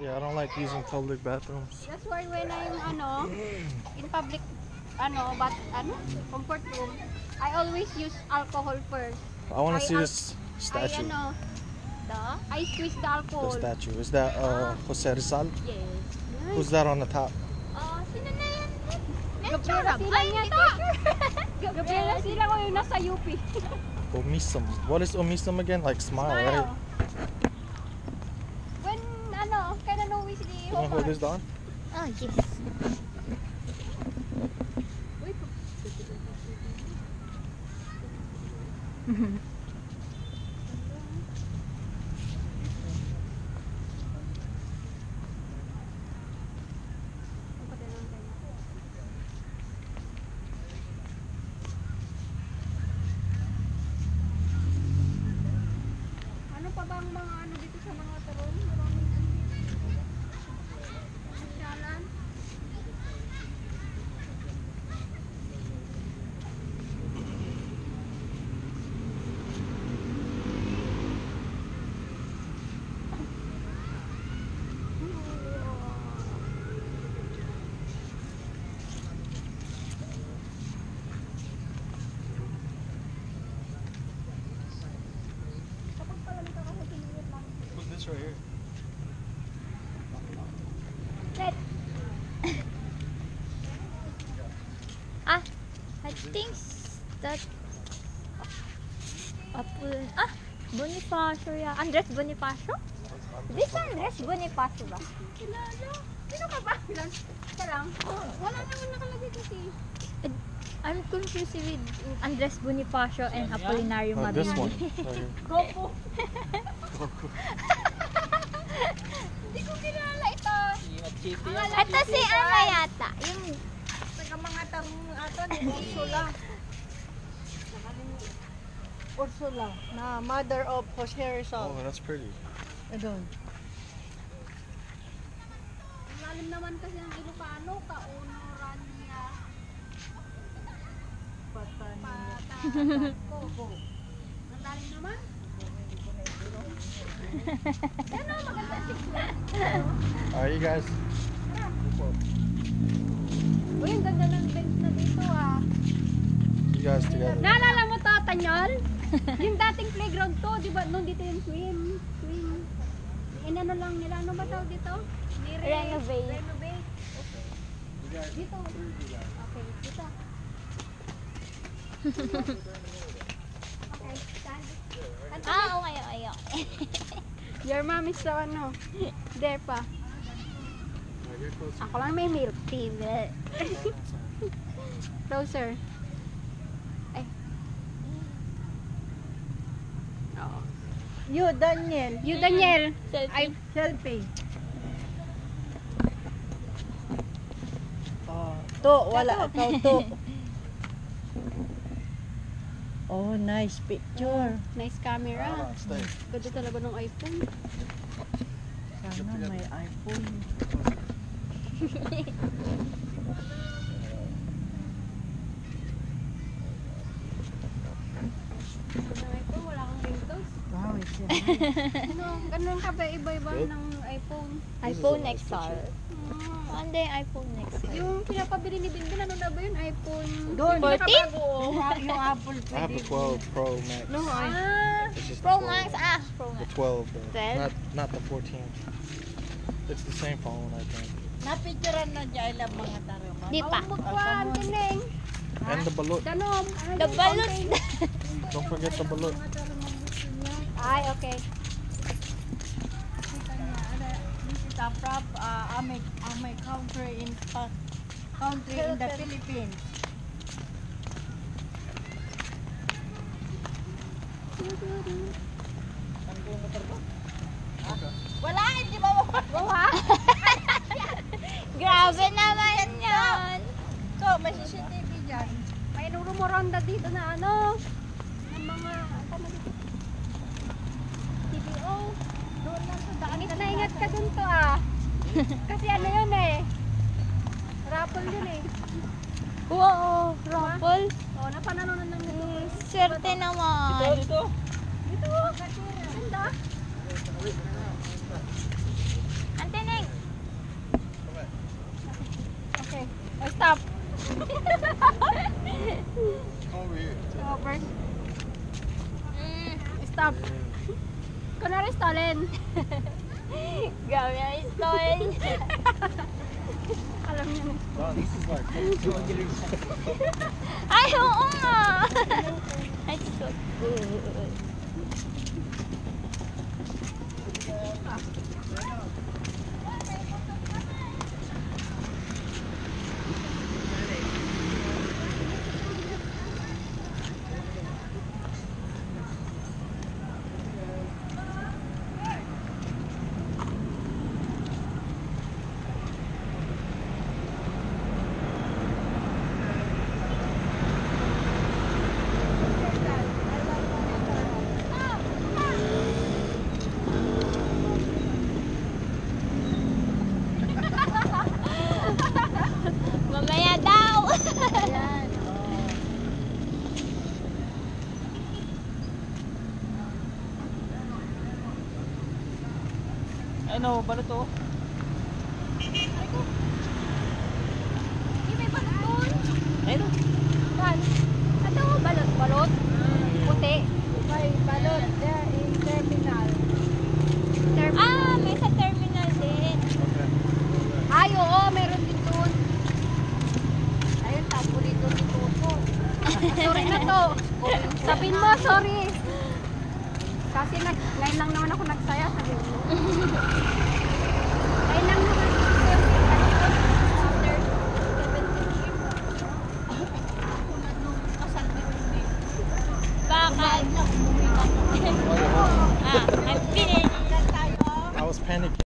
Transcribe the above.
Yeah, I don't like using public bathrooms. That's why when I'm in public comfort room, I always use alcohol first. I want to see this statue. I squeeze the alcohol. The statue. Is that Jose Rizal? Yes. Who's that on the top? Sino na yan? Gabriela Silang yata. Gabriela Silang o yung nasa UP. Omisum. What is Omisum again? Like smile, right? When kailan always the Can I hold this down? Oh, yes. Ano pa bang mga dito sa mga taron? Masyalan? Who's this right here? I think that Bonifacio, yeah. Andres Bonifacio? This Andres Bonifacio ba? Kilala? Sino ka ba? Ka lang? Wala naman nakalagay kasi. I'm confused with Andres Bonifacio and Apolinario Oh, this one. Mabini. Right here. Gopo. Hindi ko kilala ito. Ito si ano yata? Yung Taga mga tarong ato ni Ursula. Ursula, na mother of Jose Rizal. Oh, that's pretty. Doon. Lalim naman kasi ang Ilocano, Kaunuranya. Patan ko. Ang lalim naman. Ano, maganda Alright, you guys. Uy, ang ganda ng bench na dito You guys together. Naalala mo to, Tanyol? Yung dating playground to, di ba? Nung dito yung swim. Inano lang nila. Ano ba tawag dito? Renovate. Renovate. Dito. Okay, dito. Okay, stand. okay. Your mom is so there pa. Ako lang may milk tea. Closer. Ay. Oo. You, Daniel. You, Daniel. Selfie. Selfie. Oh, to, wala ikaw to. Oh, nice picture. Nice camera. Stay. Ganda talaga ng iPhone. Sana may iPhone. Ng iPhone, wala kang Windows. Wow, it's a Ganun ka ba iba-iba Good. ng iPhone? iPhone This is a nice XR. Ano yung iPhone XR? Yung pinapabili ni Binbin, ano na ba yun? iPhone? Doon. 14? Yung Apple I have a 12 Pro Max. No, It's just the Pro 12. Max. Pro The Max. 12 though. 12? Not the 14. It's the same phone, I think. napicturean na dyan lang mga tarama. Di pa. Magkuhan, tining. And the balut. Danom. The balloon. Don't forget the balut. Ay, okay. This is a prop, amay country in the Philippines. Wala, hindi ba Bawa. Grabe naman yan. So, may CCTV dyan. May rumoronda dito na ng mga TVO. Doon lang sa daan. Ingat na ingat ka dun to Kasi ano yun raffle yun Wow, raffle. Oh, napananon lang nito. Swerte naman. Dito. Ganda. Antena Over. Stop. Kunwari stolen. Grabe ang stolen. Alam niyo na. Wow, this is like Ay, oo nga. Ay, so good. Mamaya daw. Ayan. I know, balot to. Hindi may balot doon. Ayun. Saan? Ano mo balot? Balot? Puti. May balot there in terminal. Ah, may sa terminal din. Okay. Ay, oo, meron din doon. Ayun, paborito ni Toto. Sorry na to. Sabihin mo, sorry. Kasi ngayon lang naman ako nagsaya. Sabi mo.